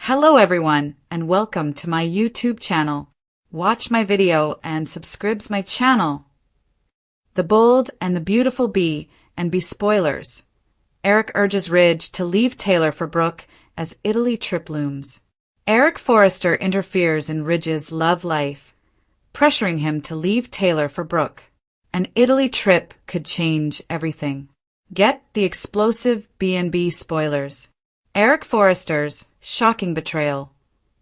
Hello everyone, and welcome to my YouTube channel. Watch my video and subscribe my channel. The Bold and the Beautiful Bee and Be spoilers. Eric urges Ridge to leave Taylor for Brooke as Italy trip looms. Eric Forrester interferes in Ridge's love life, pressuring him to leave Taylor for Brooke. An Italy trip could change everything. Get the explosive B&B spoilers. Eric Forrester's shocking betrayal.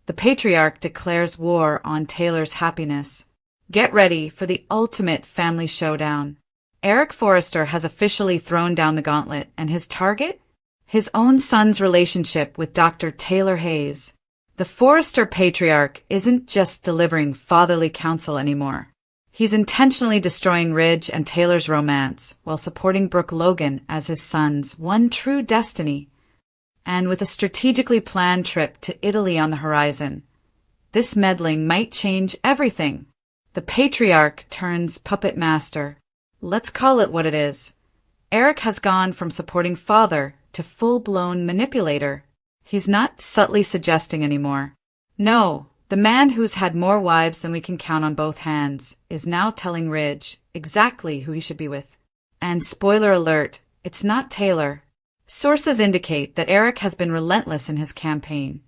The Patriarch declares war on Taylor's happiness. Get ready for the ultimate family showdown. Eric Forrester has officially thrown down the gauntlet, and his target? His own son's relationship with Dr. Taylor Hayes. The Forrester Patriarch isn't just delivering fatherly counsel anymore. He's intentionally destroying Ridge and Taylor's romance while supporting Brooke Logan as his son's one true destiny. And with a strategically planned trip to Italy on the horizon, this meddling might change everything. The Patriarch turns puppet master. Let's call it what it is. Eric has gone from supporting father to full-blown manipulator. He's not subtly suggesting anymore. No, the man who's had more wives than we can count on both hands is now telling Ridge exactly who he should be with. And spoiler alert, it's not Taylor. Sources indicate that Eric has been relentless in his campaign,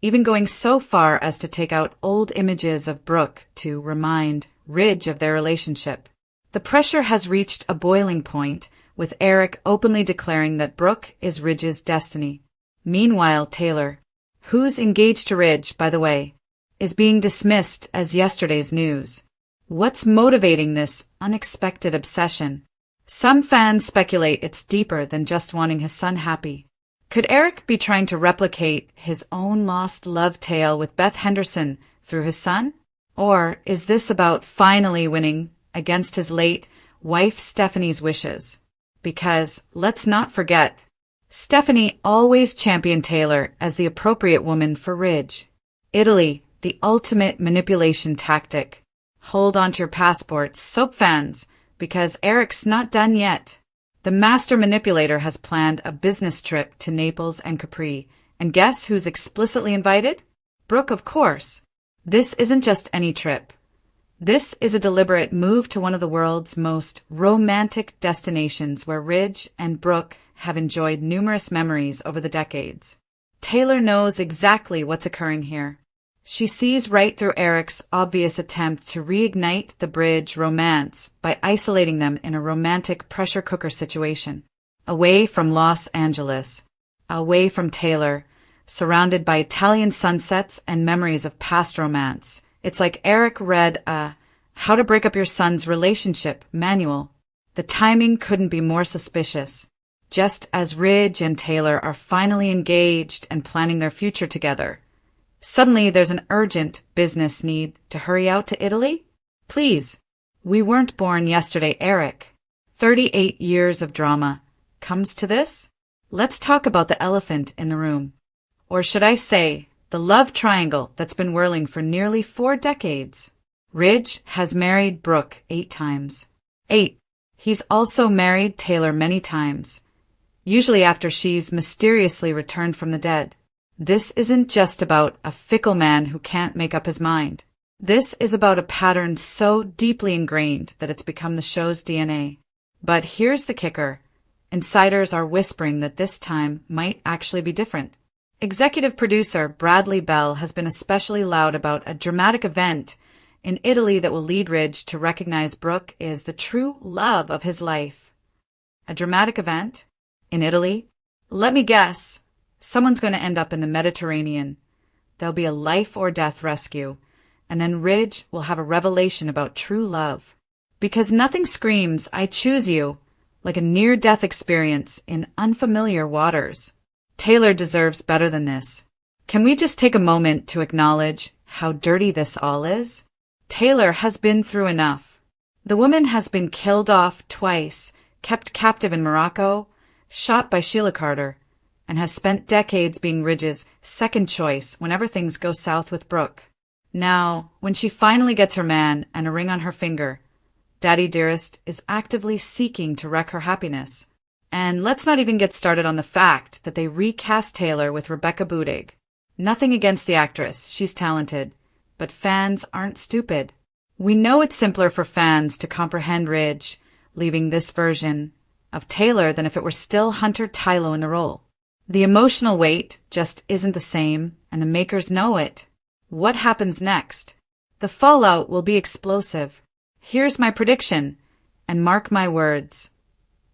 even going so far as to take out old images of Brooke to remind Ridge of their relationship. The pressure has reached a boiling point, with Eric openly declaring that Brooke is Ridge's destiny. Meanwhile, Taylor, who's engaged to Ridge, by the way, is being dismissed as yesterday's news. What's motivating this unexpected obsession? Some fans speculate it's deeper than just wanting his son happy. Could Eric be trying to replicate his own lost love tale with Beth Henderson through his son? Or is this about finally winning against his late wife Stephanie's wishes? Because, let's not forget, Stephanie always championed Taylor as the appropriate woman for Ridge. Italy, the ultimate manipulation tactic. Hold on to your passports, soap fans, because Eric's not done yet. The master manipulator has planned a business trip to Naples and Capri, and guess who's explicitly invited? Brooke, of course. This isn't just any trip. This is a deliberate move to one of the world's most romantic destinations where Ridge and Brooke have enjoyed numerous memories over the decades. Taylor knows exactly what's occurring here. She sees right through Eric's obvious attempt to reignite the Bridge romance by isolating them in a romantic pressure cooker situation. Away from Los Angeles, away from Taylor, surrounded by Italian sunsets and memories of past romance. It's like Eric read a How to Break Up Your Son's Relationship manual. The timing couldn't be more suspicious. Just as Ridge and Taylor are finally engaged and planning their future together, suddenly there's an urgent business need to hurry out to Italy? Please, we weren't born yesterday, Eric. 38 years of drama. Comes to this? Let's talk about the elephant in the room. Or should I say, the love triangle that's been whirling for nearly 4 decades. Ridge has married Brooke 8 times. 8. He's also married Taylor many times, usually after she's mysteriously returned from the dead. This isn't just about a fickle man who can't make up his mind. This is about a pattern so deeply ingrained that it's become the show's DNA. But here's the kicker. Insiders are whispering that this time might actually be different. Executive producer Bradley Bell has been especially loud about a dramatic event in Italy that will lead Ridge to recognize Brooke is the true love of his life. A dramatic event? In Italy? Let me guess. Someone's going to end up in the Mediterranean. There'll be a life or death rescue, and then Ridge will have a revelation about true love. Because nothing screams, I choose you, like a near-death experience in unfamiliar waters. Taylor deserves better than this. Can we just take a moment to acknowledge how dirty this all is? Taylor has been through enough. The woman has been killed off twice, kept captive in Morocco, shot by Sheila Carter, and has spent decades being Ridge's second choice whenever things go south with Brooke. Now, when she finally gets her man and a ring on her finger, Daddy Dearest is actively seeking to wreck her happiness. And let's not even get started on the fact that they recast Taylor with Rebecca Budig. Nothing against the actress, she's talented. But fans aren't stupid. We know it's simpler for fans to comprehend Ridge leaving this version of Taylor than if it were still Hunter Tylo in the role. The emotional weight just isn't the same, and the makers know it. What happens next? The fallout will be explosive. Here's my prediction, and mark my words.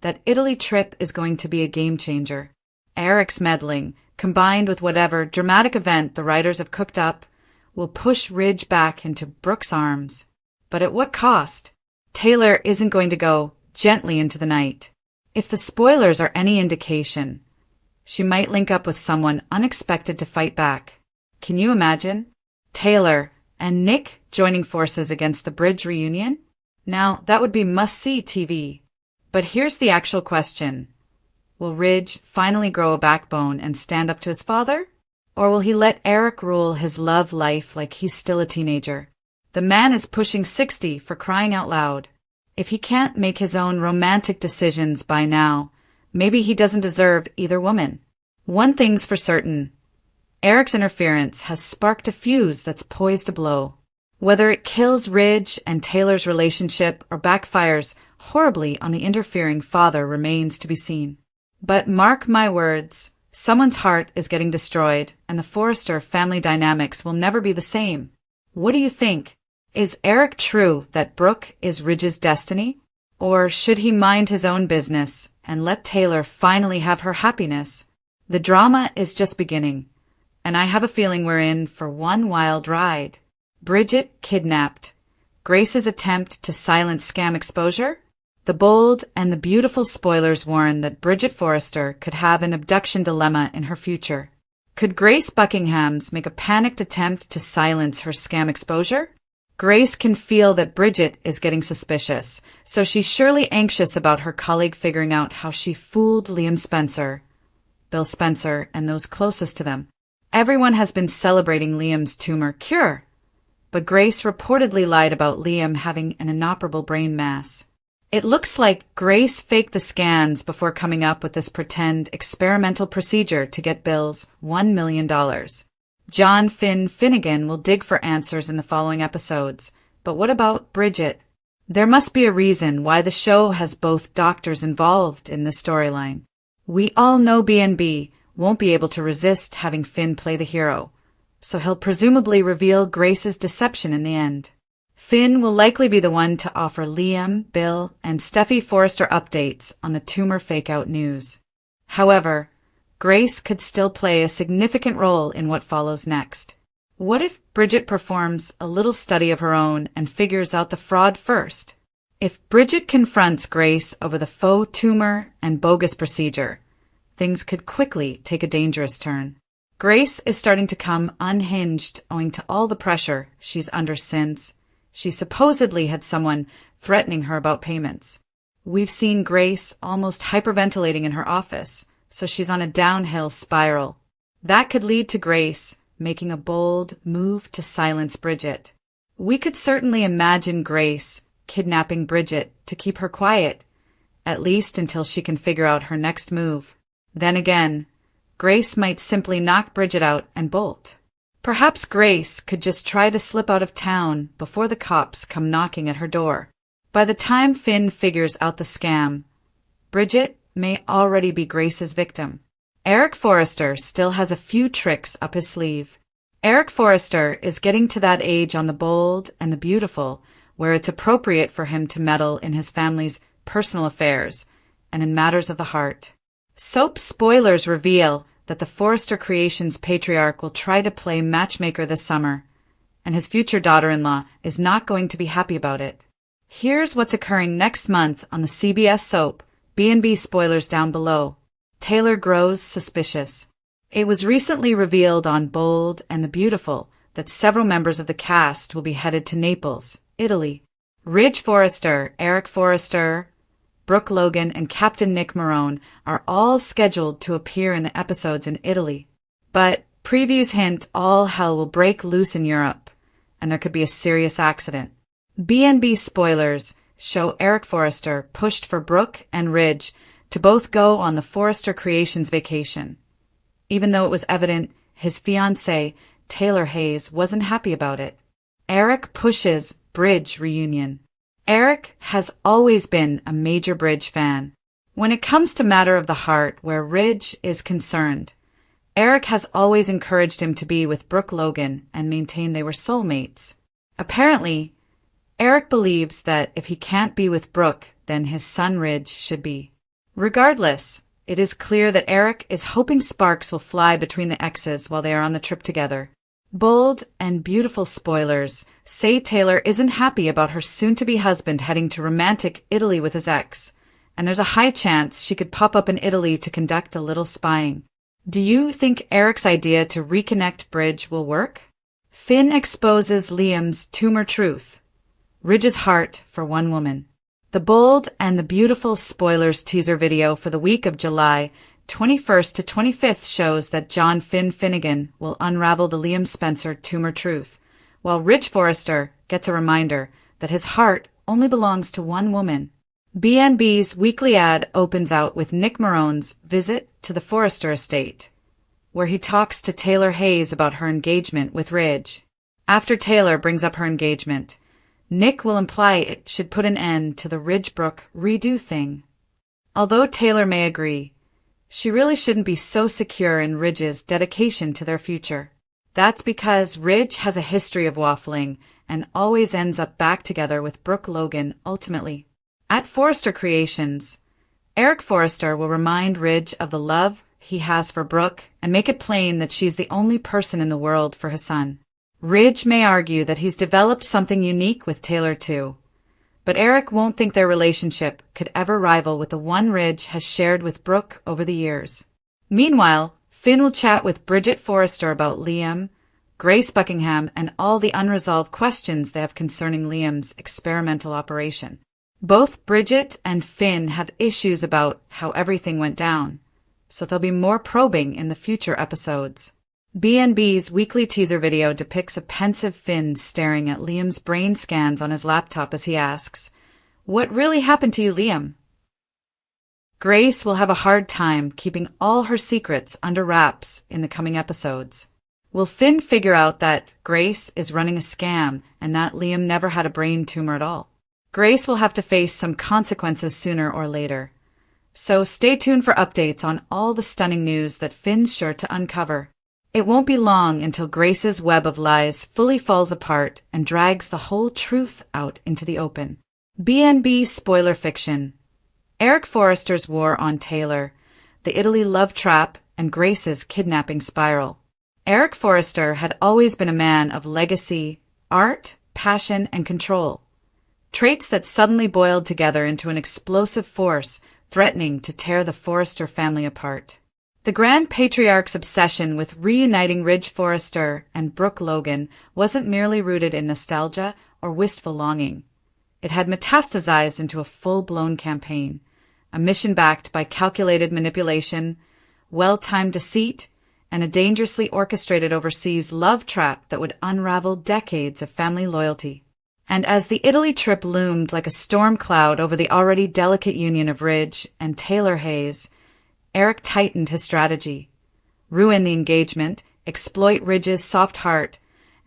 That Italy trip is going to be a game changer. Eric's meddling, combined with whatever dramatic event the writers have cooked up, will push Ridge back into Brooke's arms. But at what cost? Taylor isn't going to go gently into the night. If the spoilers are any indication, she might link up with someone unexpected to fight back. Can you imagine? Taylor and Nick joining forces against the Bridge reunion? Now, that would be must-see TV. But here's the actual question. Will Ridge finally grow a backbone and stand up to his father? Or will he let Eric rule his love life like he's still a teenager? The man is pushing 60 for crying out loud. If he can't make his own romantic decisions by now, maybe he doesn't deserve either woman. One thing's for certain. Eric's interference has sparked a fuse that's poised to blow. Whether it kills Ridge and Taylor's relationship or backfires horribly on the interfering father remains to be seen. But mark my words, someone's heart is getting destroyed, and the Forrester family dynamics will never be the same. What do you think? Is Eric true that Brooke is Ridge's destiny? Or should he mind his own business and let Taylor finally have her happiness? The drama is just beginning, and I have a feeling we're in for one wild ride. Bridget kidnapped. Grace's attempt to silence scam exposure? The bold and the beautiful spoilers warn that Bridget Forrester could have an abduction dilemma in her future. Could Grace Buckingham's make a panicked attempt to silence her scam exposure? Grace can feel that Bridget is getting suspicious, so she's surely anxious about her colleague figuring out how she fooled Liam Spencer, Bill Spencer, and those closest to them. Everyone has been celebrating Liam's tumor cure, but Grace reportedly lied about Liam having an inoperable brain mass. It looks like Grace faked the scans before coming up with this pretend experimental procedure to get Bill's $1 million. John Finnegan will dig for answers in the following episodes. But what about Bridget? There must be a reason why the show has both doctors involved in the storyline. We all know B&B won't be able to resist having Finn play the hero, so he'll presumably reveal Grace's deception in the end. Finn will likely be the one to offer Liam, Bill, and Steffi Forrester updates on the tumor fake-out news. However, Grace could still play a significant role in what follows next. What if Bridget performs a little study of her own and figures out the fraud first? If Bridget confronts Grace over the faux tumor and bogus procedure, things could quickly take a dangerous turn. Grace is starting to come unhinged owing to all the pressure she's under since she supposedly had someone threatening her about payments. We've seen Grace almost hyperventilating in her office, so she's on a downhill spiral. That could lead to Grace making a bold move to silence Bridget. We could certainly imagine Grace kidnapping Bridget to keep her quiet, at least until she can figure out her next move. Then again, Grace might simply knock Bridget out and bolt. Perhaps Grace could just try to slip out of town before the cops come knocking at her door. By the time Finn figures out the scam, Bridget may already be Grace's victim. Eric Forrester still has a few tricks up his sleeve. Eric Forrester is getting to that age on The Bold and the Beautiful where it's appropriate for him to meddle in his family's personal affairs and in matters of the heart. Soap spoilers reveal that the Forrester Creations Patriarch will try to play matchmaker this summer, and his future daughter-in-law is not going to be happy about it. Here's what's occurring next month on the CBS soap. B&B spoilers down below. Taylor grows suspicious. It was recently revealed on Bold and the Beautiful that several members of the cast will be headed to Naples, Italy. Ridge Forrester, Eric Forrester, Brooke Logan, and Captain Nick Marone are all scheduled to appear in the episodes in Italy. But previews hint all hell will break loose in Europe, and there could be a serious accident. B&B spoilers show Eric Forrester pushed for Brooke and Ridge to both go on the Forrester Creations vacation, even though it was evident his fiancée, Taylor Hayes, wasn't happy about it. Eric pushes Bridge reunion. Eric has always been a major Bridge fan. When it comes to matter of the heart where Ridge is concerned, Eric has always encouraged him to be with Brooke Logan and maintained they were soulmates. Apparently, Eric believes that if he can't be with Brooke, then his son Ridge should be. Regardless, it is clear that Eric is hoping sparks will fly between the exes while they are on the trip together. Bold and beautiful spoilers say Taylor isn't happy about her soon-to-be husband heading to romantic Italy with his ex, and there's a high chance she could pop up in Italy to conduct a little spying. Do you think Eric's idea to reconnect Bridge will work? Finn exposes Liam's tumor truth. Ridge's heart for one woman. The bold and the beautiful spoilers teaser video for the week of July 21st to 25th shows that John Finnegan will unravel the Liam Spencer tumor truth, while Ridge Forrester gets a reminder that his heart only belongs to one woman. BNB's weekly ad opens out with Nick Marone's visit to the Forrester estate, where he talks to Taylor Hayes about her engagement with Ridge. After Taylor brings up her engagement, Nick will imply it should put an end to the Ridge-Brooke redo thing. Although Taylor may agree, she really shouldn't be so secure in Ridge's dedication to their future. That's because Ridge has a history of waffling and always ends up back together with Brooke Logan ultimately. At Forrester Creations, Eric Forrester will remind Ridge of the love he has for Brooke and make it plain that she's the only person in the world for his son. Ridge may argue that he's developed something unique with Taylor too, but Eric won't think their relationship could ever rival with the one Ridge has shared with Brooke over the years. Meanwhile, Finn will chat with Bridget Forrester about Liam, Grace Buckingham, and all the unresolved questions they have concerning Liam's experimental operation. Both Bridget and Finn have issues about how everything went down, so there'll be more probing in the future episodes. BNB's weekly teaser video depicts a pensive Finn staring at Liam's brain scans on his laptop as he asks, "What really happened to you, Liam?" Grace will have a hard time keeping all her secrets under wraps in the coming episodes. Will Finn figure out that Grace is running a scam and that Liam never had a brain tumor at all? Grace will have to face some consequences sooner or later. So stay tuned for updates on all the stunning news that Finn's sure to uncover. It won't be long until Grace's web of lies fully falls apart and drags the whole truth out into the open. BNB spoiler fiction. Eric Forrester's war on Taylor, the Italy love trap, and Grace's kidnapping spiral. Eric Forrester had always been a man of legacy, art, passion, and control. Traits that suddenly boiled together into an explosive force threatening to tear the Forrester family apart. The Grand Patriarch's obsession with reuniting Ridge Forrester and Brooke Logan wasn't merely rooted in nostalgia or wistful longing. It had metastasized into a full-blown campaign, a mission backed by calculated manipulation, well-timed deceit, and a dangerously orchestrated overseas love trap that would unravel decades of family loyalty. And as the Italy trip loomed like a storm cloud over the already delicate union of Ridge and Taylor Hayes, Eric tightened his strategy. Ruin the engagement, exploit Ridge's soft heart,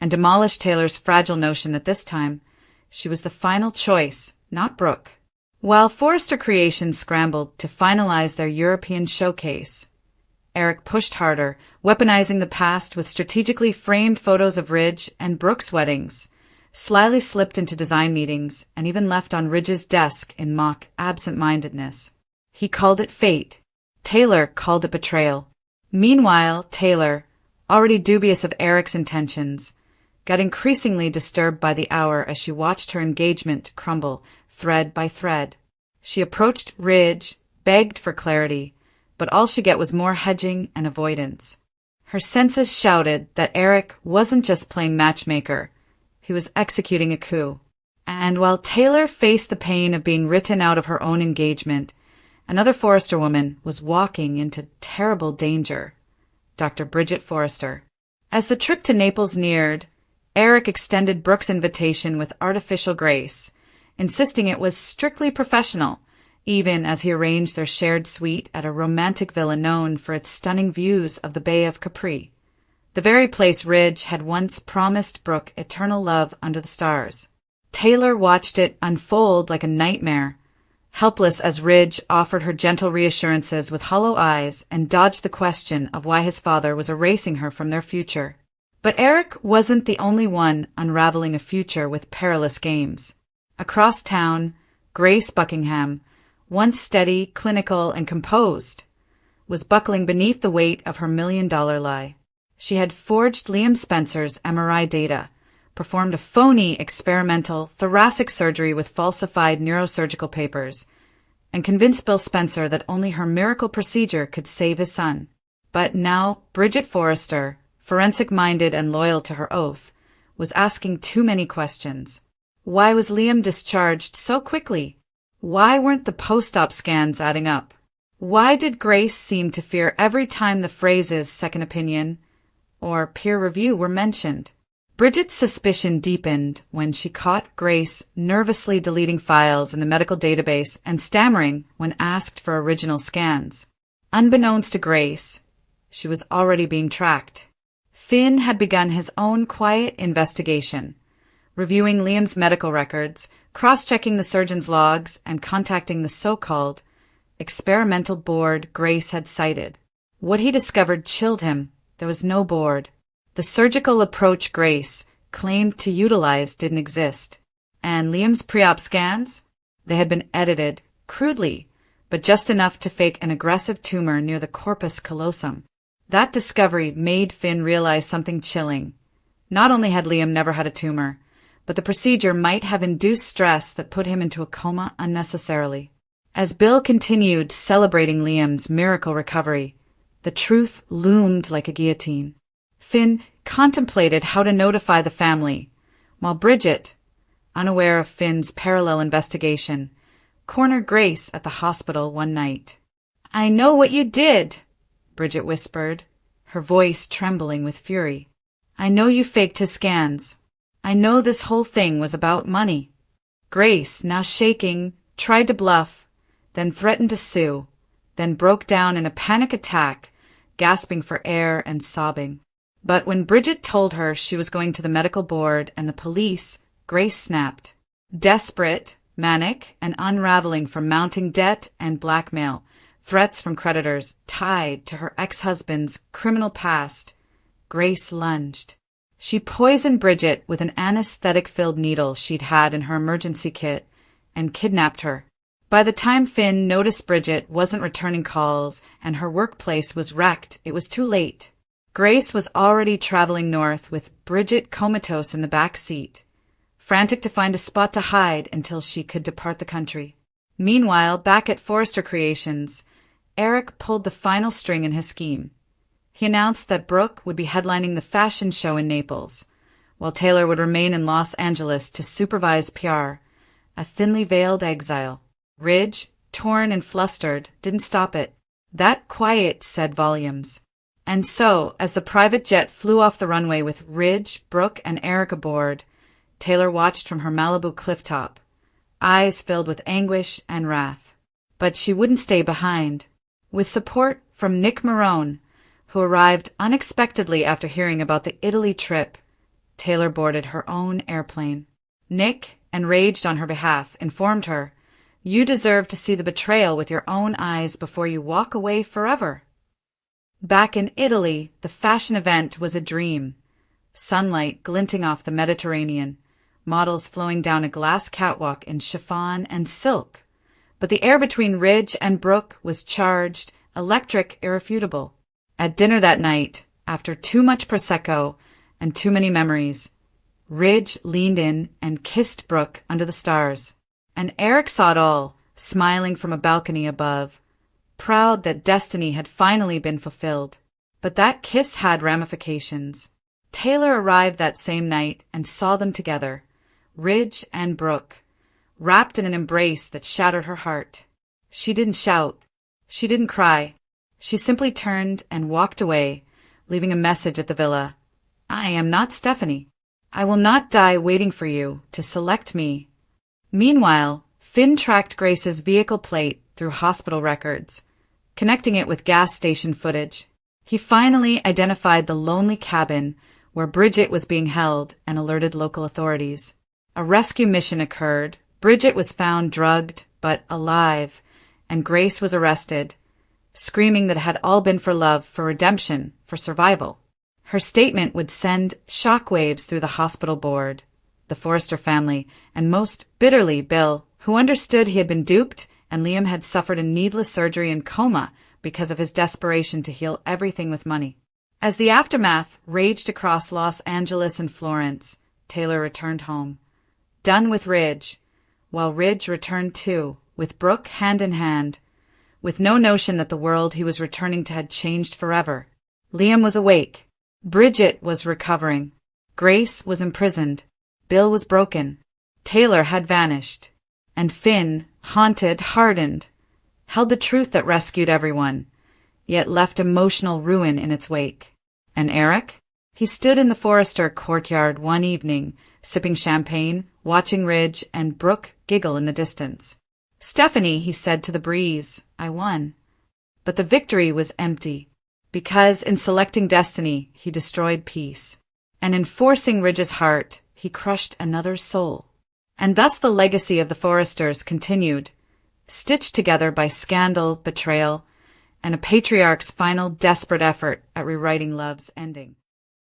and demolish Taylor's fragile notion that this time she was the final choice, not Brooke. While Forrester Creations scrambled to finalize their European showcase, Eric pushed harder, weaponizing the past with strategically framed photos of Ridge and Brooke's weddings, slyly slipped into design meetings, and even left on Ridge's desk in mock absent-mindedness. He called it fate. Taylor called it betrayal. Meanwhile, Taylor, already dubious of Eric's intentions, got increasingly disturbed by the hour as she watched her engagement crumble thread by thread. She approached Ridge, begged for clarity, but all she got was more hedging and avoidance. Her senses shouted that Eric wasn't just playing matchmaker, he was executing a coup. And while Taylor faced the pain of being written out of her own engagement, another Forrester woman was walking into terrible danger, Dr. Bridget Forrester. As the trip to Naples neared, Eric extended Brooke's invitation with artificial grace, insisting it was strictly professional, even as he arranged their shared suite at a romantic villa known for its stunning views of the Bay of Capri. The very place Ridge had once promised Brooke eternal love under the stars. Taylor watched it unfold like a nightmare, helpless as Ridge offered her gentle reassurances with hollow eyes and dodged the question of why his father was erasing her from their future. But Eric wasn't the only one unraveling a future with perilous games. Across town, Grace Buckingham, once steady, clinical, and composed, was buckling beneath the weight of her million-dollar lie. She had forged Liam Spencer's MRI data, performed a phony experimental thoracic surgery with falsified neurosurgical papers, and convinced Bill Spencer that only her miracle procedure could save his son. But now Bridget Forrester, forensic-minded and loyal to her oath, was asking too many questions. Why was Liam discharged so quickly? Why weren't the post-op scans adding up? Why did Grace seem to fear every time the phrases second opinion or peer review were mentioned? Bridget's suspicion deepened when she caught Grace nervously deleting files in the medical database and stammering when asked for original scans. Unbeknownst to Grace, she was already being tracked. Finn had begun his own quiet investigation, reviewing Liam's medical records, cross-checking the surgeon's logs, and contacting the so-called experimental board Grace had cited. What he discovered chilled him. There was no board. The surgical approach Grace claimed to utilize didn't exist. And Liam's pre-op scans? They had been edited, crudely, but just enough to fake an aggressive tumor near the corpus callosum. That discovery made Finn realize something chilling. Not only had Liam never had a tumor, but the procedure might have induced stress that put him into a coma unnecessarily. As Bill continued celebrating Liam's miracle recovery, the truth loomed like a guillotine. Finn contemplated how to notify the family, while Bridget, unaware of Finn's parallel investigation, cornered Grace at the hospital one night. "I know what you did," Bridget whispered, her voice trembling with fury. "I know you faked his scans. I know this whole thing was about money." Grace, now shaking, tried to bluff, then threatened to sue, then broke down in a panic attack, gasping for air and sobbing. But when Bridget told her she was going to the medical board and the police, Grace snapped. Desperate, manic, and unraveling from mounting debt and blackmail, threats from creditors tied to her ex-husband's criminal past, Grace lunged. She poisoned Bridget with an anesthetic-filled needle she'd had in her emergency kit and kidnapped her. By the time Finn noticed Bridget wasn't returning calls and her workplace was wrecked, it was too late. Grace was already traveling north with Bridget comatose in the back seat, frantic to find a spot to hide until she could depart the country. Meanwhile, back at Forrester Creations, Eric pulled the final string in his scheme. He announced that Brooke would be headlining the fashion show in Naples, while Taylor would remain in Los Angeles to supervise PR, a thinly veiled exile. Ridge, torn and flustered, didn't stop it. That quiet said volumes. And so, as the private jet flew off the runway with Ridge, Brooke, and Eric aboard, Taylor watched from her Malibu clifftop, eyes filled with anguish and wrath. But she wouldn't stay behind. With support from Nick Marone, who arrived unexpectedly after hearing about the Italy trip, Taylor boarded her own airplane. Nick, enraged on her behalf, informed her, "You deserve to see the betrayal with your own eyes before you walk away forever." Back in Italy, the fashion event was a dream. Sunlight glinting off the Mediterranean, models flowing down a glass catwalk in chiffon and silk. But the air between Ridge and Brooke was charged, electric, irrefutable. At dinner that night, after too much Prosecco and too many memories, Ridge leaned in and kissed Brooke under the stars. And Eric saw it all, smiling from a balcony above, proud that destiny had finally been fulfilled. But that kiss had ramifications. Taylor arrived that same night and saw them together, Ridge and Brooke, wrapped in an embrace that shattered her heart. She didn't shout. She didn't cry. She simply turned and walked away, leaving a message at the villa. "I am not Stephanie. I will not die waiting for you to select me." Meanwhile, Finn tracked Grace's vehicle plate through hospital records, connecting it with gas station footage. He finally identified the lonely cabin where Bridget was being held and alerted local authorities. A rescue mission occurred. Bridget was found drugged but alive, and Grace was arrested, screaming that it had all been for love, for redemption, for survival. Her statement would send shockwaves through the hospital board, the Forrester family, and most bitterly Bill, who understood he had been duped and Liam had suffered a needless surgery and coma because of his desperation to heal everything with money. As the aftermath raged across Los Angeles and Florence, Taylor returned home, done with Ridge, while Ridge returned too, with Brooke hand in hand, with no notion that the world he was returning to had changed forever. Liam was awake. Bridget was recovering. Grace was imprisoned. Bill was broken. Taylor had vanished. And Finn, haunted, hardened, held the truth that rescued everyone, yet left emotional ruin in its wake. And Eric? He stood in the Forrester courtyard one evening, sipping champagne, watching Ridge and Brooke giggle in the distance. "Stephanie," he said to the breeze, "I won." But the victory was empty, because in selecting destiny, he destroyed peace. And in forcing Ridge's heart, he crushed another's soul. And thus the legacy of the Forresters continued, stitched together by scandal, betrayal, and a patriarch's final desperate effort at rewriting love's ending.